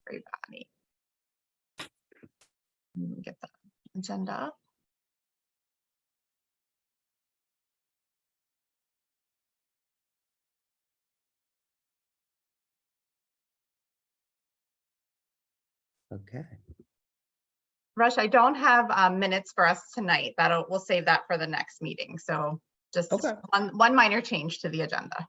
everybody. Let me get the agenda up. Okay. Rush, I don't have minutes for us tonight. We'll save that for the next meeting. So just Okay. one minor change to the agenda.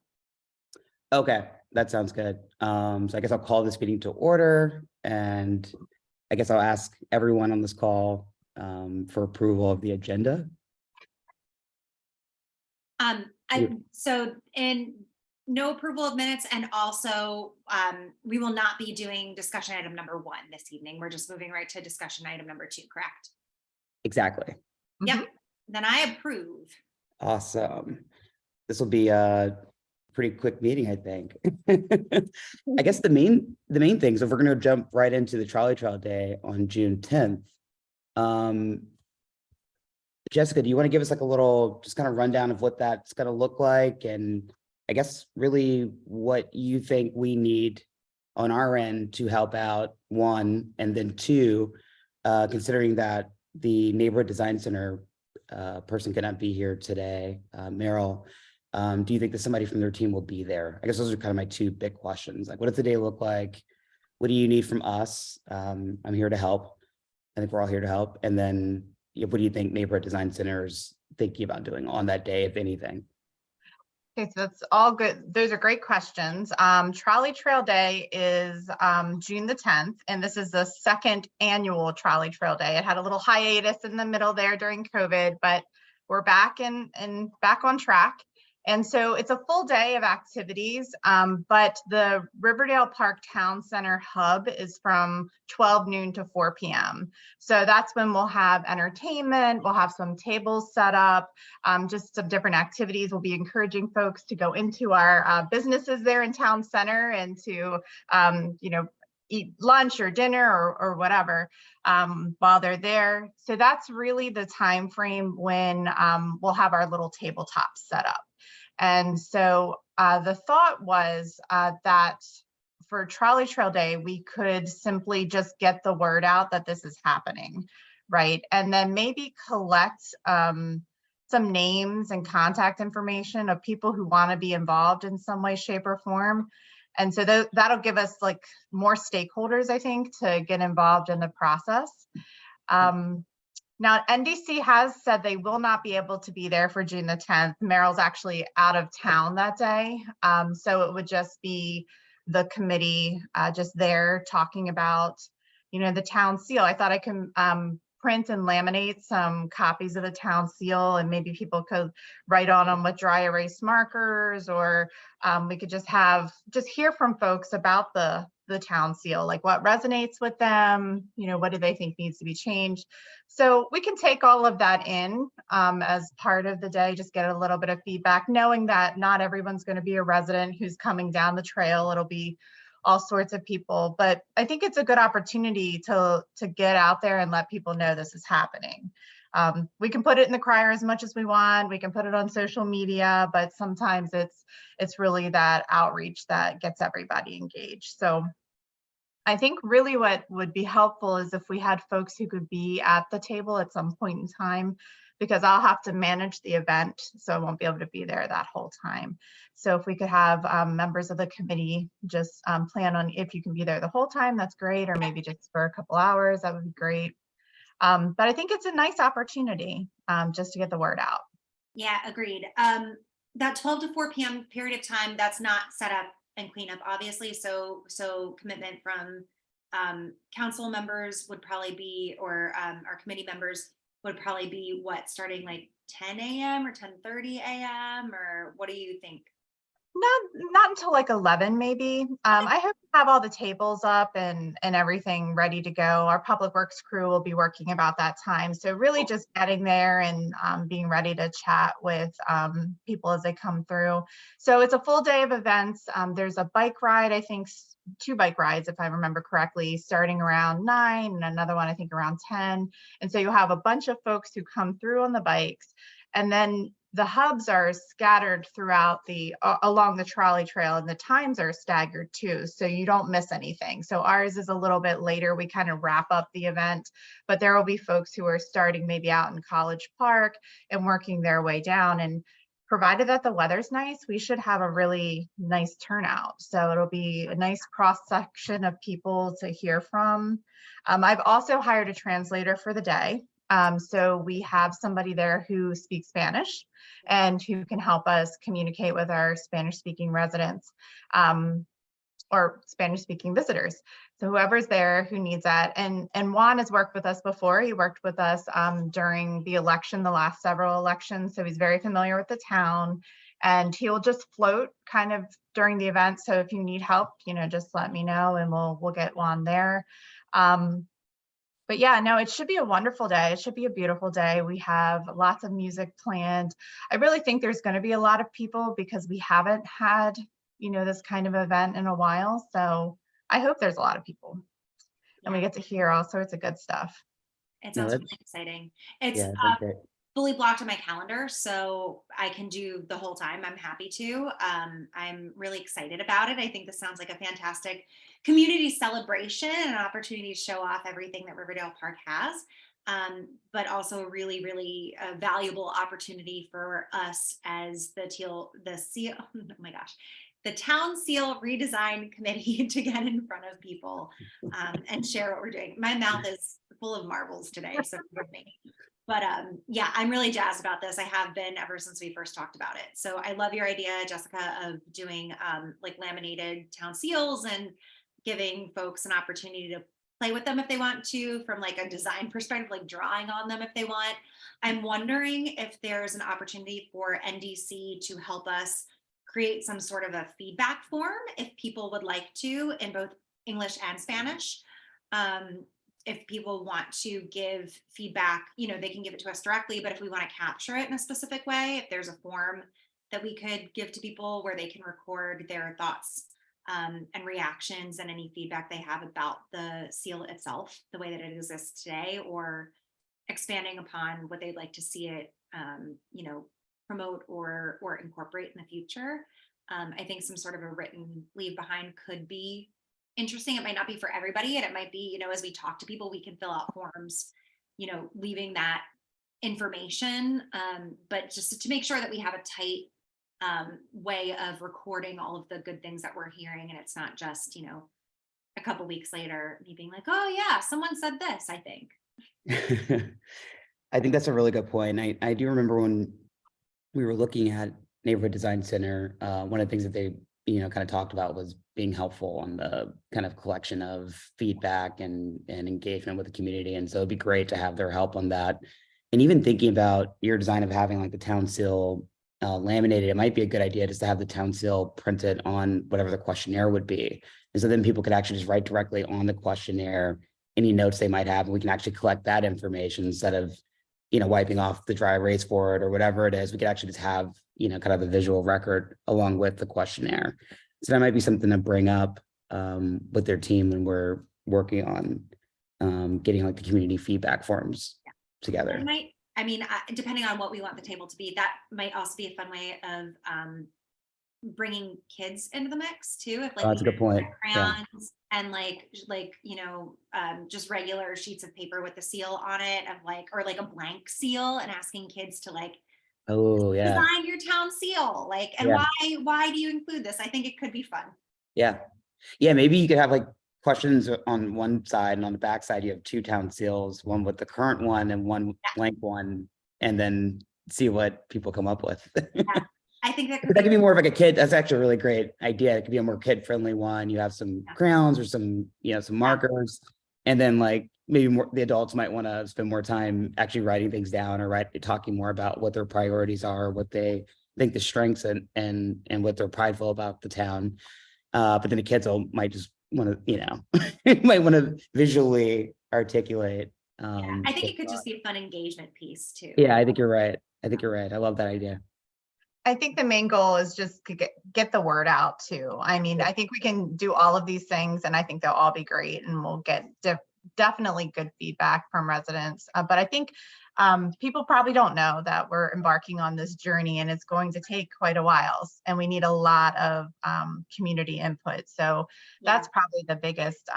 Okay, that sounds good. So I guess I'll call this meeting to order, and I guess I'll ask everyone on this call for approval of the agenda. No approval of minutes, and also we will not be doing discussion item number 1 this evening. We're just moving right to discussion item number 2, correct? Exactly. Yep. Then I approve. Awesome. This will be a pretty quick meeting, I think. I guess the main things, if we're going to jump right into the trolley trail day on June 10th. Jessica, do you want to give us like a little just kind of rundown of what that's going to look like, and I guess really what you think we need on our end to help out, one, and then two, considering that the Neighborhood Design Center person cannot be here today, Meryl, do you think that somebody from their team will be there? I guess those are kind of my two big questions. Like, what does the day look like? What do you need from us? I'm here to help. I think we're all here to help. And then what do you think Neighborhood Design Center is thinking about doing on that day, if anything? Okay, so that's all good. Those are great questions. Trolley Trail Day is June the 10th, and this is the second annual Trolley Trail Day. It had a little hiatus in the middle there during COVID, but we're back and back on track. And so it's a full day of activities, but the Riverdale Park Town Center hub is from 12 noon to 4 p.m. So that's when we'll have entertainment, we'll have some tables set up, just some different activities. We'll be encouraging folks to go into our businesses there in Town Center and to, eat lunch or dinner or whatever while they're there. So that's really the time frame when we'll have our little tabletops set up. And so the thought was that for Trolley Trail Day, we could simply just get the word out that this is happening, right? And then maybe collect some names and contact information of people who want to be involved in some way, shape, or form. And so that'll give us like more stakeholders, I think, to get involved in the process. Now, NDC has said they will not be able to be there for June the 10th. Meryl's actually out of town that day. So it would just be the committee just there talking about, the town seal. I thought I can print and laminate some copies of the town seal, and maybe people could write on them with dry erase markers, or we could just hear from folks about the town seal, like what resonates with them, what do they think needs to be changed. So we can take all of that in as part of the day, just get a little bit of feedback, knowing that not everyone's going to be a resident who's coming down the trail. It'll be all sorts of people, but I think it's a good opportunity to get out there and let people know this is happening. We can put it in the crier as much as we want. We can put it on social media, but sometimes it's really that outreach that gets everybody engaged. So I think really what would be helpful is if we had folks who could be at the table at some point in time, because I'll have to manage the event, so I won't be able to be there that whole time. So if we could have members of the committee just plan on, if you can be there the whole time, that's great, or maybe just for a couple hours, that would be great. But I think it's a nice opportunity just to get the word out. Yeah, agreed. That 12 to 4 p.m. period of time, that's not set up and clean up, obviously. So commitment from council members would probably be, or our committee members would probably be what, starting like 10 a.m. or 10:30 a.m. or what do you think? Not until like 11 maybe. I hope to have all the tables up and everything ready to go. Our public works crew will be working about that time. So really just getting there and being ready to chat with people as they come through. So it's a full day of events. There's a bike ride, I think 2 bike rides, if I remember correctly, starting around 9 and another one, I think around 10. And so you'll have a bunch of folks who come through on the bikes. And then the hubs are scattered throughout along the trolley trail, and the times are staggered too, so you don't miss anything. So ours is a little bit later. We kind of wrap up the event, but there will be folks who are starting maybe out in College Park and working their way down. And provided that the weather's nice, we should have a really nice turnout. So it'll be a nice cross section of people to hear from. I've also hired a translator for the day. So we have somebody there who speaks Spanish and who can help us communicate with our Spanish speaking residents or Spanish speaking visitors. So whoever's there who needs that. And Juan has worked with us before. He worked with us during the election, the last several elections. So he's very familiar with the town, and he'll just float kind of during the event. So if you need help, just let me know and we'll get Juan there. But yeah, no, it should be a wonderful day. It should be a beautiful day. We have lots of music planned. I really think there's going to be a lot of people because we haven't had, this kind of event in a while. So I hope there's a lot of people and we get to hear all sorts of good stuff. It sounds really exciting. It's great. fully blocked on my calendar, so I can do the whole time. I'm happy to. I'm really excited about it. I think this sounds like a fantastic community celebration and an opportunity to show off everything that Riverdale Park has, but also a really, really valuable opportunity for us as the Town Seal Redesign Committee to get in front of people and share what we're doing. My mouth is full of marbles today, so forgive me. But yeah, I'm really jazzed about this. I have been ever since we first talked about it. So I love your idea, Jessica, of doing like laminated town seals and giving folks an opportunity to play with them if they want to, from like a design perspective, like drawing on them if they want. I'm wondering if there's an opportunity for NDC to help us create some sort of a feedback form if people would like to, in both English and Spanish. If people want to give feedback, they can give it to us directly, but if we want to capture it in a specific way, if there's a form that we could give to people where they can record their thoughts and reactions and any feedback they have about the seal itself, the way that it exists today, or expanding upon what they'd like to see it, promote or incorporate in the future. I think some sort of a written leave behind could be interesting. It might not be for everybody, and it might be, as we talk to people, we can fill out forms, leaving that information, but just to make sure that we have a tight way of recording all of the good things that we're hearing, and it's not just, a couple weeks later me being like, oh yeah, someone said this, I think. I think that's a really good point. I do remember when we were looking at Neighborhood Design Center, one of the things that they kind of talked about was being helpful on the kind of collection of feedback and engagement with the community. And so it'd be great to have their help on that. And even thinking about your design of having like the town seal laminated, it might be a good idea just to have the town seal printed on whatever the questionnaire would be. And so then people could actually just write directly on the questionnaire any notes they might have, and we can actually collect that information instead of, wiping off the dry erase board or whatever it is. We could actually just have, kind of a visual record along with the questionnaire. So that might be something to bring up with their team when we're working on getting like the community feedback forms together. Depending on what we want the table to be, that might also be a fun way of bringing kids into the mix too. If like that's a good point. Crayons and just regular sheets of paper with the seal on it or like a blank seal, and asking kids to design your town seal, why do you include this? I think it could be fun. Yeah, maybe you could have like questions on one side, and on the back side you have two town seals, one with the current one and one blank one, and then see what people come up with. I think that could be more of like a kid. That's actually a really great idea. It could be a more kid-friendly one. You have some crayons or some, some markers, and then like maybe the adults might want to spend more time actually writing things down or talking more about what their priorities are, what they think the strengths and what they're prideful about the town. But then the kids might just want to, might want to visually articulate. I think it could just be a fun engagement piece too. Yeah, I think you're right. I love that idea. I think the main goal is just to get the word out too. I think we can do all of these things, and I think they'll all be great, and we'll get definitely good feedback from residents. But I think people probably don't know that we're embarking on this journey and it's going to take quite a while. And we need a lot of community input. So that's probably the biggest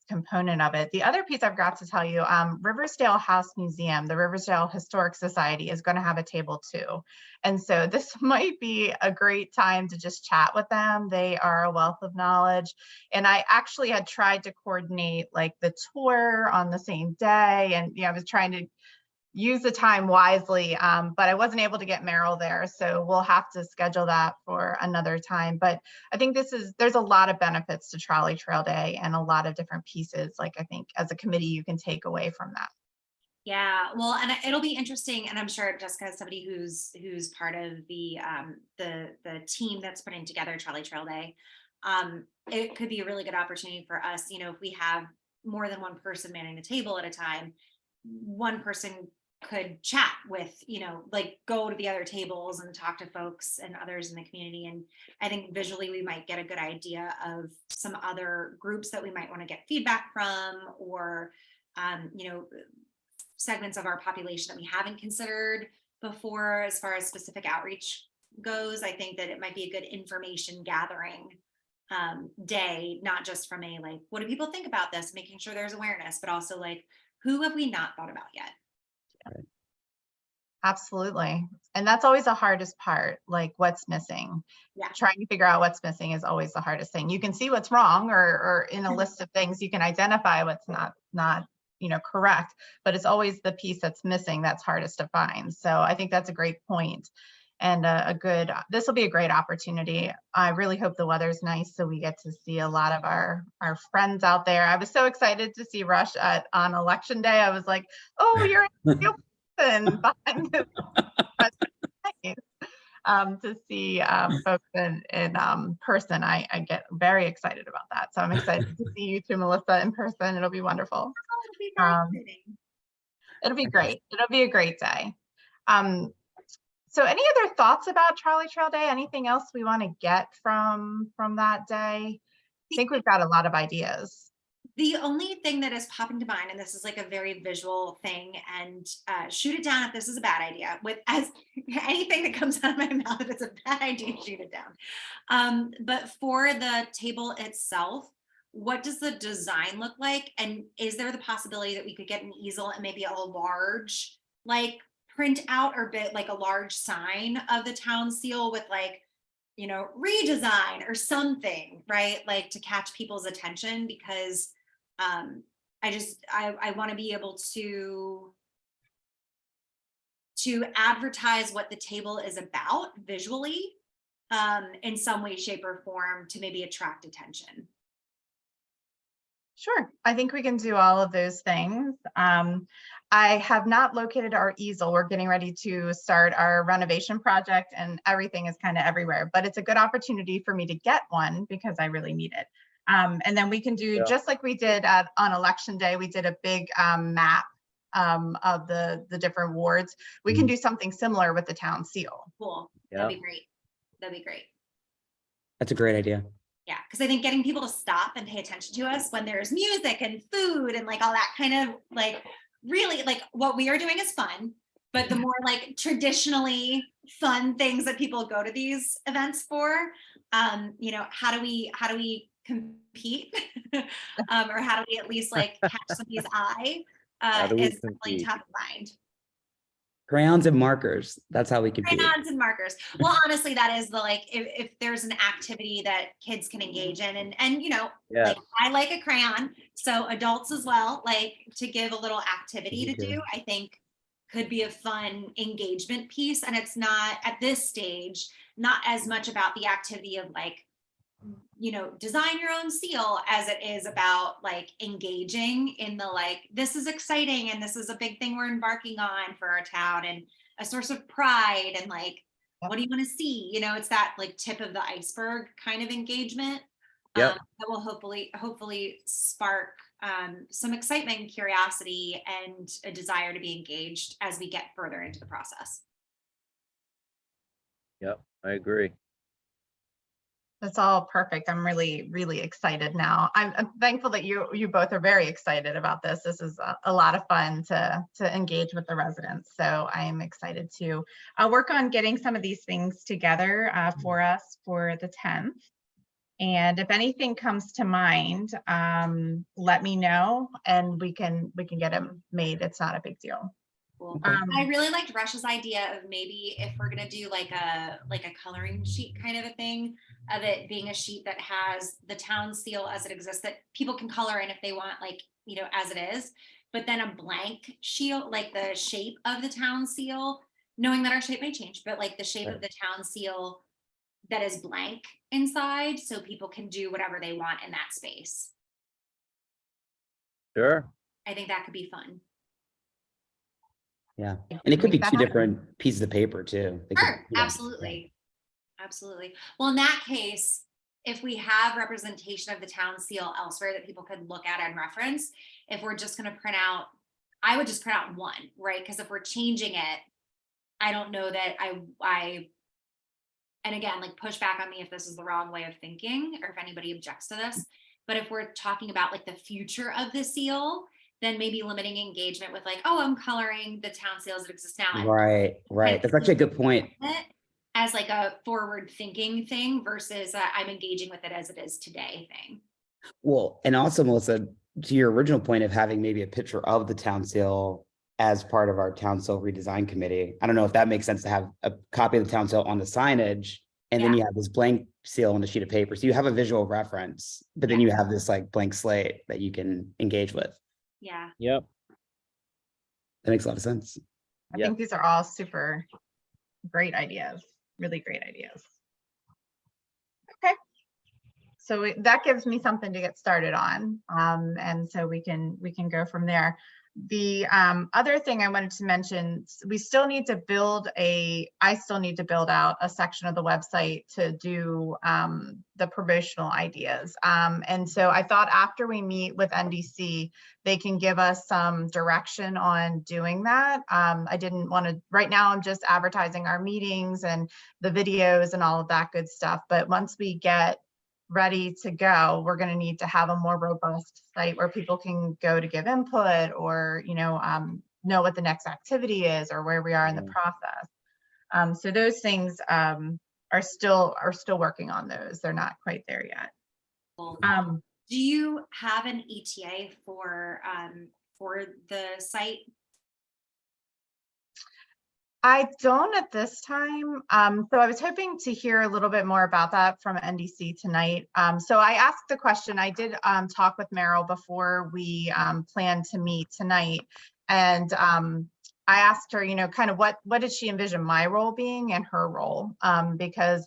component of it. The other piece I've got to tell you, Riversdale House Museum, the Riversdale Historic Society is going to have a table too. And so this might be a great time to just chat with them. They are a wealth of knowledge. And I actually had tried to coordinate like the tour on the same day. And I was trying to use the time wisely, but I wasn't able to get Meryl there. So we'll have to schedule that for another time. But I think there's a lot of benefits to Trolley Trail Day and a lot of different pieces, like I think as a committee, you can take away from that. Yeah, well, and it'll be interesting, and I'm sure Jessica is somebody who's part of the team that's putting together Trolley Trail Day. It could be a really good opportunity for us, if we have more than one person manning the table at a time, one person could chat with, like go to the other tables and talk to folks and others in the community. And I think visually we might get a good idea of some other groups that we might want to get feedback from, or segments of our population that we haven't considered before as far as specific outreach goes. I think that it might be a good information gathering day, not just from a like, what do people think about this, making sure there's awareness, but also like, who have we not thought about yet? Right. Absolutely. And that's always the hardest part, like what's missing. Yeah. Trying to figure out what's missing is always the hardest thing. You can see what's wrong, or in a list of things, you can identify what's not correct, but it's always the piece that's missing that's hardest to find. So I think that's a great point. And this will be a great opportunity. I really hope the weather's nice so we get to see a lot of our friends out there. I was so excited to see Rush on election day. I was like, oh, you're in the person behind this. To see folks in person, I get very excited about that. So I'm excited to see you two, Melissa, in person. It'll be wonderful. Oh, it'll be very exciting. It'll be great. It'll be a great day. So any other thoughts about Trolley Trail Day? Anything else we want to get from that day? I think we've got a lot of ideas. The only thing that is popping to mind, and this is like a very visual thing, and shoot it down if this is a bad idea. With as anything that comes out of my mouth, if it's a bad idea, shoot it down. But for the table itself, what does the design look like? And is there the possibility that we could get an easel and maybe a large like print out or bit like a large sign of the town seal with like, redesign or something, right? Like to catch people's attention, because I want to be able to advertise what the table is about visually in some way, shape, or form to maybe attract attention. Sure, I think we can do all of those things. I have not located our easel. We're getting ready to start our renovation project and everything is kind of everywhere, but it's a good opportunity for me to get one because I really need it. And then we can do just like we did on election day, we did a big map of the different wards. We can do something similar with the town seal. Cool, that'd be great. That'd be great. That's a great idea. Yeah, because I think getting people to stop and pay attention to us when there's music and food and like all that kind of like really like what we are doing is fun, but the more like traditionally fun things that people go to these events for, how do we compete or how do we at least like catch somebody's eye is definitely top of mind. Crayons and markers. That's how we compete. Crayons and markers. Well, honestly, that is the like if there's an activity that kids can engage in, and like I like a crayon, so adults as well, like to give a little activity to do, I think could be a fun engagement piece. And it's not at this stage, not as much about the activity of like, design your own seal as it is about like engaging in the like, this is exciting and this is a big thing we're embarking on for our town and a source of pride and like, what do you want to see? It's that like tip of the iceberg kind of engagement that will hopefully spark some excitement and curiosity and a desire to be engaged as we get further into the process. Yep, I agree. That's all perfect. I'm really, really excited now. I'm thankful that you both are very excited about this. This is a lot of fun to engage with the residents. So I am excited to work on getting some of these things together for us for the 10th. And if anything comes to mind, let me know and we can get them made. It's not a big deal. Cool. Okay. I really liked Rush's idea of maybe if we're gonna do like a coloring sheet kind of a thing, of it being a sheet that has the town seal as it exists, that people can color in if they want, like, you know, as it is, but then a blank shield, like the shape of the town seal, knowing that our shape may change, but like the shape of the town seal that is blank inside, so people can do whatever they want in that space. Sure. I think that could be fun. Yeah, and it could be Make that two happen. different pieces of paper too. They could, Sure, you know, absolutely. Absolutely. Well, in that case, if we have representation of the town seal elsewhere that people could look at and reference, if we're just going to print out, I would just print out one, right? Because if we're changing it, I don't know that and again, like, push back on me if this is the wrong way of thinking or if anybody objects to this. But if we're talking about like the future of the seal, then maybe limiting engagement with like, oh, I'm coloring the town seals that exist now. And right. That's actually a good point. it as like a forward thinking thing versus I'm engaging with it as it is today thing. Well, and also, Melissa, to your original point of having maybe a picture of the town seal as part of our town seal redesign committee, I don't know if that makes sense to have a copy of the town seal on the signage, and then you have this blank seal on the sheet of paper. So you have a visual reference, but then you have this like blank slate that you can engage with. Yeah. Yep. That makes a lot of sense. I Yeah. think these are all super great ideas, really great ideas. Okay. So that gives me something to get started on. And so we can go from there. The other thing I wanted to mention, I still need to build out a section of the website to do the promotional ideas. And so I thought after we meet with NDC, they can give us some direction on doing that. I didn't want to, right now I'm just advertising our meetings and the videos and all of that good stuff. But once we get ready to go, we're going to need to have a more robust site where people can go to give input or, know what the next activity is or where we are in the process. So those things are still working on those. They're not quite there yet. Cool. Do you have an ETA for the site? I don't at this time. So I was hoping to hear a little bit more about that from NDC tonight. So I asked the question, I did talk with Meryl before we planned to meet tonight. And I asked her, kind of what did she envision my role being and her role? Because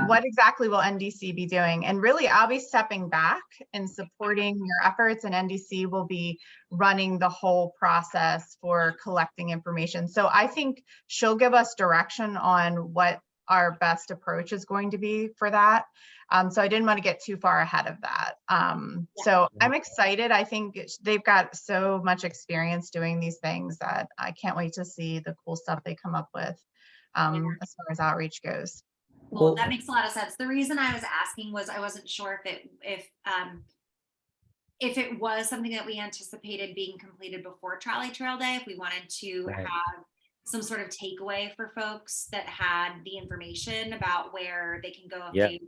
what exactly will NDC be doing? And really, I'll be stepping back and supporting your efforts, and NDC will be running the whole process for collecting information. So I think she'll give us direction on what our best approach is going to be for that. So I didn't want to get too far ahead of that. So I'm excited. I think they've got so much experience doing these things that I can't wait to see the cool stuff they come up with as far as outreach goes. Well, that makes a lot of sense. The reason I was asking was I wasn't sure if it was something that we anticipated being completed before Trolley Trail Day, if we wanted to have some sort of takeaway for folks that had the information about where they can go if they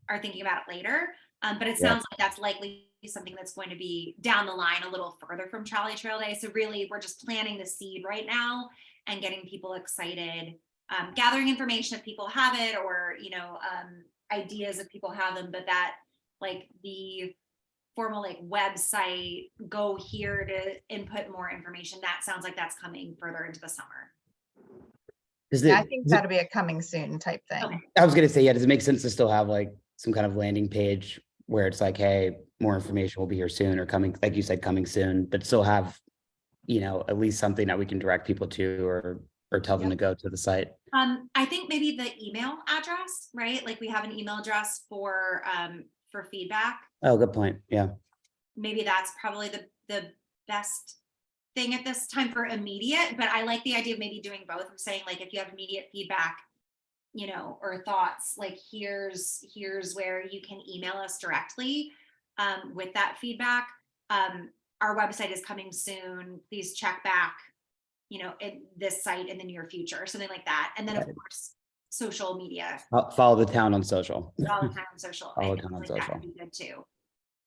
are thinking about it later. But it sounds like that's likely something that's going to be down the line a little further from Trolley Trail Day. So really, we're just planting the seed right now and getting people excited. Gathering information if people have it, or ideas if people have them, but that like the formal like website, go here to input more information, that sounds like that's coming further into the summer. I think that'll be a coming soon type thing. Okay. I was gonna say, does it make sense to still have like some kind of landing page where it's like, hey, more information will be here soon, or coming, like you said, coming soon, but still have, at least something that we can direct people to or tell them to go to the site? I think maybe the email address, right? Like we have an email address for feedback. Oh, good point. Yeah. Maybe that's probably the best thing at this time for immediate, but I like the idea of maybe doing both, of saying like, if you have immediate feedback, you know, or thoughts, like here's where you can email us directly with that feedback. Our website is coming soon. Please check back, you know, in this site in the near future, something like that. And then of course, social media, Follow the town on social. all the time on social. Follow I the town on like that social. would be good too.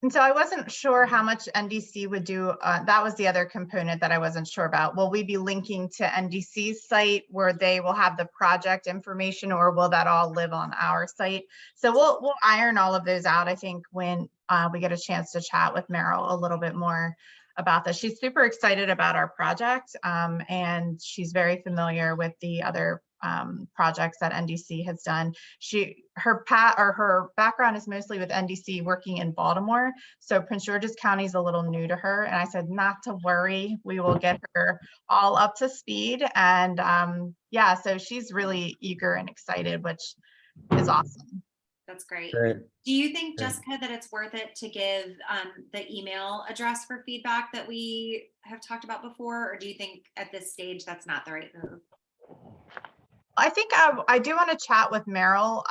And so I wasn't sure how much NDC would do. That was the other component that I wasn't sure about. Will we be linking to NDC's site where they will have the project information, or will that all live on our site? So we'll iron all of those out, I think, when we get a chance to chat with Meryl a little bit more about this. She's super excited about our project, and she's very familiar with the other projects that NDC has done. Her background is mostly with NDC working in Baltimore. So Prince George's County is a little new to her. And I said, not to worry, we will get her all up to speed. And yeah, so she's really eager and excited, which is awesome. That's great. Great. Do you think, Great. Jessica, that it's worth it to give the email address for feedback that we have talked about before? Or do you think at this stage that's not the right move? I think I do want to chat with Meryl.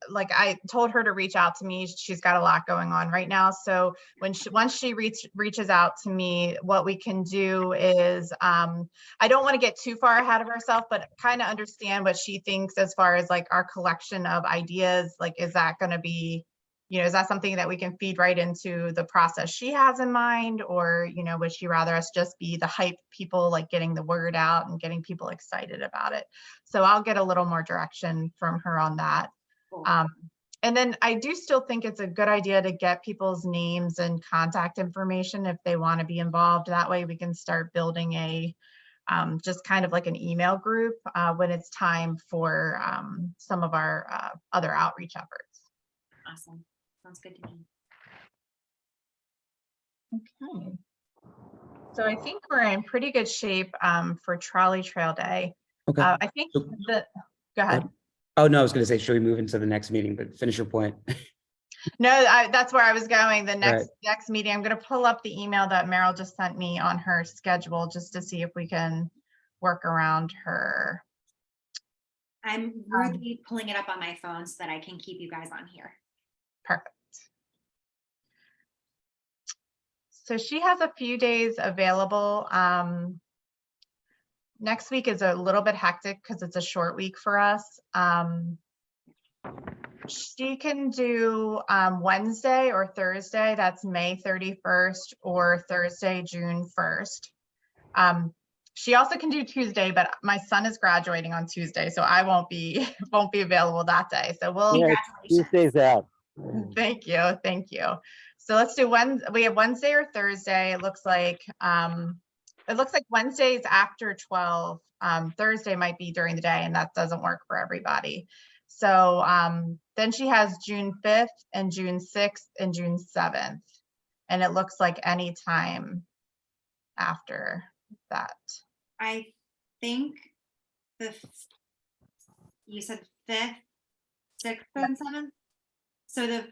Like I told her to reach out to me. She's got a lot going on right now. So once she reaches out to me, what we can do is, I don't want to get too far ahead of herself, but kind of understand what she thinks as far as like our collection of ideas. Like, is that going to be, you know, is that something that we can feed right into the process she has in mind? Or, you know, would she rather us just be the hype people, like getting the word out and getting people excited about it? So I'll get a little more direction from her on that. Cool. And then I do still think it's a good idea to get people's names and contact information if they want to be involved. That way we can start building a just kind of like an email group when it's time for some of our other outreach efforts. Awesome. Sounds good to me. Okay. So I think we're in pretty good shape for Trolley Trail Day. Okay. I think go ahead. Oh, no, I was going to say, should we move into the next meeting, but finish your point. No, that's where I was going. The next meeting, I'm going to pull up the email that Meryl just sent me on her schedule just to see if we can work around her. I'm really pulling it up on my phone so that I can keep you guys on here. Perfect. So she has a few days available. Next week is a little bit hectic because it's a short week for us. She can do Wednesday or Thursday. That's May 31st or Thursday, June 1st. She also can do Tuesday, but my son is graduating on Tuesday, so I won't be available that day. So we'll. Yeah, Tuesday's out. Thank you. So let's do we have Wednesday or Thursday. It looks like Wednesday is after 12. Thursday might be during the day, and that doesn't work for everybody. So then she has June 5th and June 6th and June 7th. And it looks like any time after that. I think you said 5th, 6th, and 7th. So the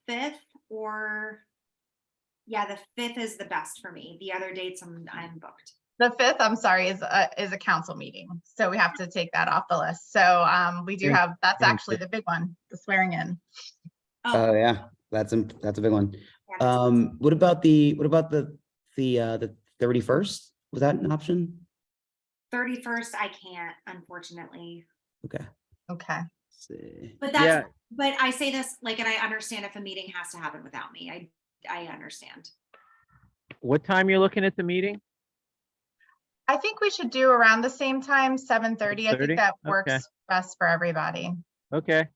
5th, or yeah, the 5th is the best for me. The other dates I'm booked. The 5th, I'm sorry, is a council meeting. So we have to take that off the list. So we do have, that's actually the big one, the swearing in. Oh yeah, that's a big one. Yeah, What about the 31st? Was that an option? 31st, I can't, unfortunately. Okay. Okay. Let's see. But that's, but I say this like, and I understand if a meeting has to happen without me. I understand. What time you're looking at the meeting? I think we should do around the same time, 7:30. I 30? think that Okay. works best for everybody. Okay.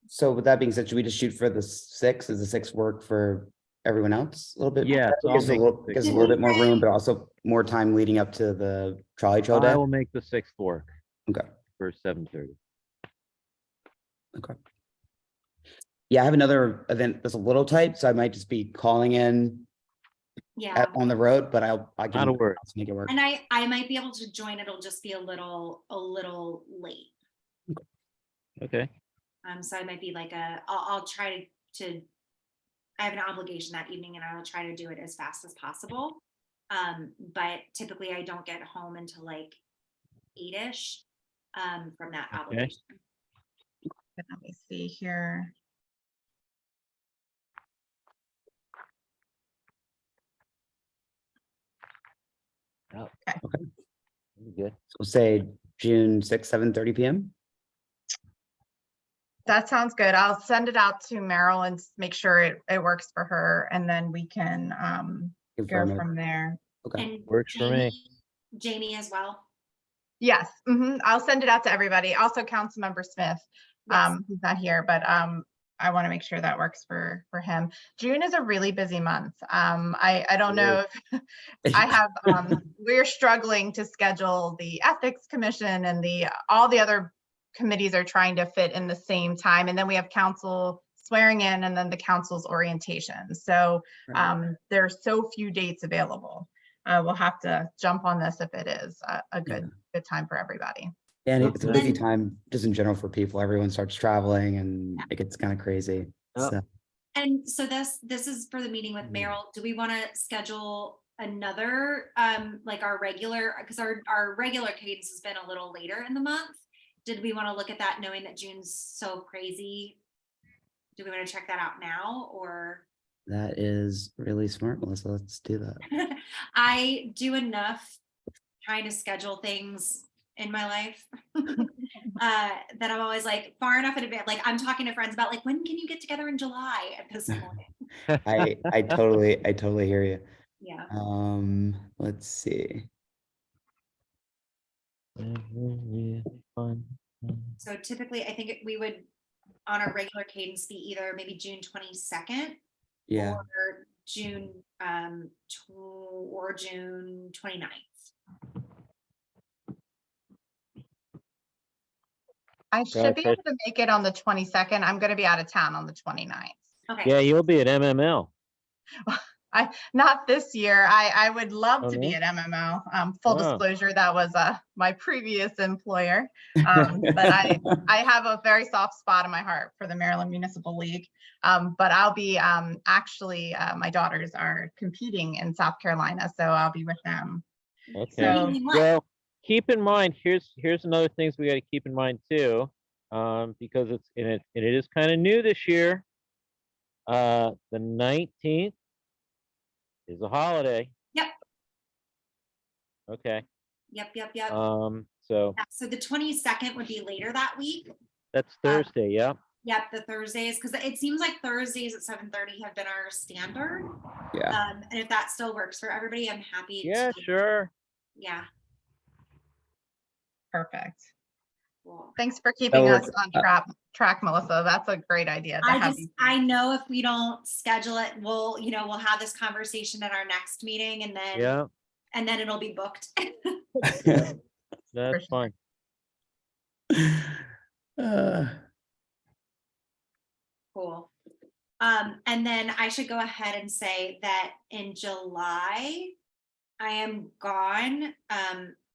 So with that being said, should we just shoot for the 6th? Does the 6th work for everyone else a little bit? Yeah, so I'll Gives a make little, the gives a 6th little bit work. more room, but also more time leading up to the Trolley Trail Day. I will make the 6th work Okay. for 7:30. Okay. Yeah, I have another event that's a little tight, so I might just be calling in Yeah. on the road, but I can Not a word. make it work. And I might be able to join. It'll just be a little late. Okay. So I might be like I'll try to I have an obligation that evening, and I'll try to do it as fast as possible. But typically I don't get home until like 8-ish from that Okay. obligation. Let me see here. Good. So we'll say June 6th, 7:30 PM. That sounds good. I'll send it out to Meryl and make sure it works for her, and then we can go Confirm it. from there. Okay. And Works for me. Jamie as well. Yes, I'll send it out to everybody. Also Councilmember Smith, Yes. he's not here, but I want to make sure that works for him. June is a really busy month. I don't know if I have, we're struggling to schedule the Ethics Commission and all the other committees are trying to fit in the same time. And then we have council swearing in and then the council's orientation. So there are so few dates available. We'll have to jump on this if it is a good time for everybody. And it's a busy And- time just in general for people. Everyone starts traveling and it gets kind of crazy. Yep. So And so this is for the meeting with Meryl. Do we want to schedule another, like our regular, because our regular cadence has been a little later in the month. Did we want to look at that knowing that June's so crazy? Do we want to check that out now or? that is really smart, Melissa. Let's do that. I do enough trying to schedule things in my life that I'm always like far enough in advance. Like I'm talking to friends about like, when can you get together in July at this point? I totally hear you. Yeah. Let's see. So typically I think we would on our regular cadence be either maybe June 22nd Yeah. or June or June 29th. I should be able to make it on the 22nd. I'm going to be out of town on the 29th. Okay. Yeah, you'll be at MML. Not this year. I would love Oh, to be no? at MMO. Full Wow. disclosure, that was my previous employer. But I have a very soft spot in my heart for the Maryland Municipal League. But I'll be actually, my daughters are competing in South Carolina, so I'll be with them. Okay. So- Meaning what? Well, keep in mind, here's another things we got to keep in mind too, because it is kind of new this year. The 19th is a holiday. Yep. Okay. Yep. So So the 22nd would be later that week. that's Thursday. Yeah. Yep, the Thursdays, because it seems like Thursdays at 7:30 have been our standard. Yeah. And if that still works for everybody, I'm happy. Yeah, to, sure. Yeah. Perfect. Cool. Thanks for keeping us works. on track, Melissa. That's a great idea. To have you- I know if we don't schedule it, we'll have this conversation at our next meeting and then Yeah, it'll be booked. that's sure. fine. Cool. And then I should go ahead and say that in July, I am gone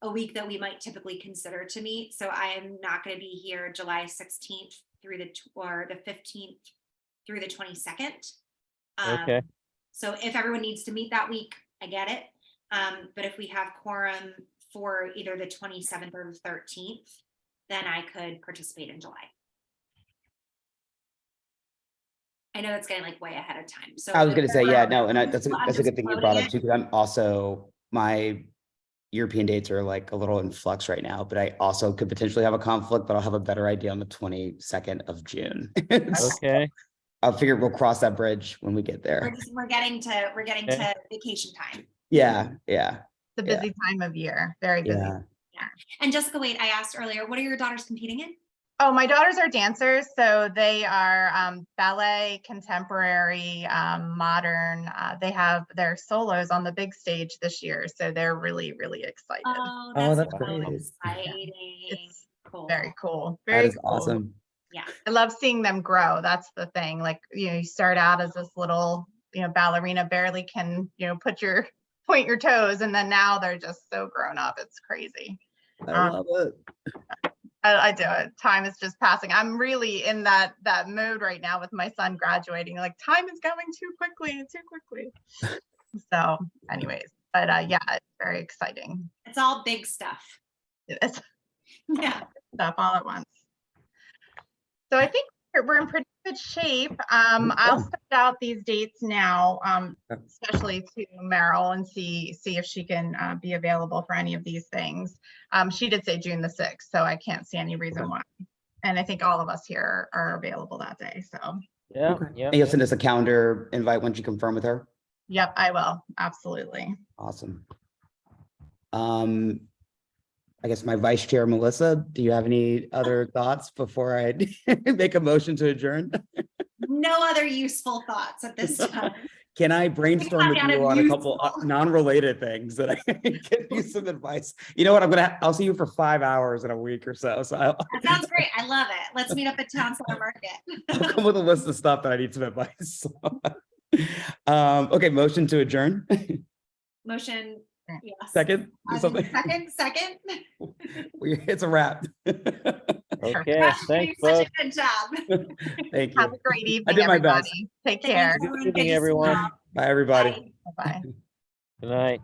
a week that we might typically consider to meet. So I am not going to be here July 16th through the 15th through the 22nd. Okay. So if everyone needs to meet that week, I get it. But if we have quorum for either the 27th or the 13th, then I could participate in July. I know it's getting like way ahead of time. So I was gonna say, yeah, no, and I'm that's a just good thing you floating brought up it. too, because I'm also, my European dates are like a little in flux right now, but I also could potentially have a conflict, but I'll have a better idea on the 22nd of June. Okay. I'll figure we'll cross that bridge when we get there. We're getting to vacation time. Yeah. It's a busy time of year, very busy. Yeah. And Jessica, wait, I asked earlier, what are your daughters competing in? Oh, my daughters are dancers, so they are ballet, contemporary, modern. They have their solos on the big stage this year, so they're really, really excited. Oh, Oh, that's that's so great. exciting. It's Cool. very cool. That Very is cool. awesome. Yeah. I love seeing them grow. That's the thing. Like, you start out as this little, ballerina, barely can, point your toes, and then now they're just so grown up. It's crazy. I love it. I do it. Time is just passing. I'm really in that mood right now with my son graduating. Like, time is going too quickly. So anyways, But yeah, it's very exciting. It's all big stuff. It's Yeah. stuff all at once. So I think we're in pretty good shape. I'll send out these dates now, especially to Meryl, and see if she can be available for any of these things. She did say June the 6th, so I can't see any reason why. And I think all of us here are available that day. So Yeah, Okay. yeah. And you'll send us a calendar invite once you confirm with her. yep, I will. Absolutely. Awesome. I guess my vice chair, Melissa, do you have any other thoughts before I make a motion to adjourn? No other useful thoughts at this time. Can I brainstorm with Out of you on a couple useful. non-related things that I can give you some advice? You know what? I'll see you for 5 hours in a week or so. So That sounds great. I love it. Let's meet up at Town Center Market. I'll come with a list of stuff that I need some advice. Okay, motion to adjourn. Motion, yes. Second, something. Second. It's a wrap. Okay, Gosh, you're thanks, doing folks. such a good job. Thank Have you. a great evening, I did my everybody. best. Take Thanks, care. everyone. Good Good to evening, see you everyone. all. Bye, everybody. Bye. Bye. Good night.